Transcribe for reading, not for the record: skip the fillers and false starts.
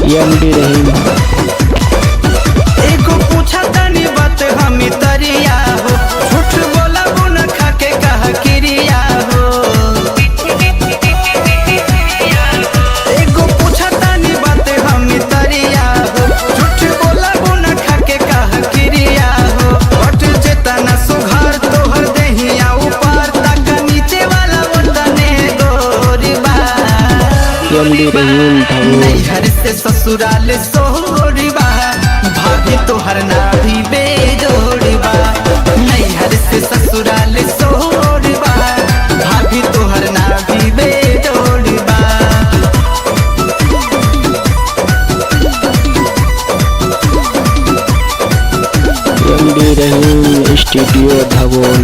MD रहीम। एको पूछा तनी बात हम तरिया हो, झूठ बोला बुन खा के कहा किरिया हो। एको पूछा तनी बात हम तरिया हो, झूठ बोला बुन खा के कहा किरिया हो। हट जेता ना सुघार तोहर देहिया ऊपर तक नीचे वाला वतने गोरीबा। एमडी रहीम ठाकुर। नैहर से ससुराल सोहरीबा, भाभी तोहर नाभी बेजोड़बा। नैहर से ससुराल सोहरीबा, भाभी तोहर नाभी बेजोड़बा। एमडी रहीम स्टूडियो धगोल।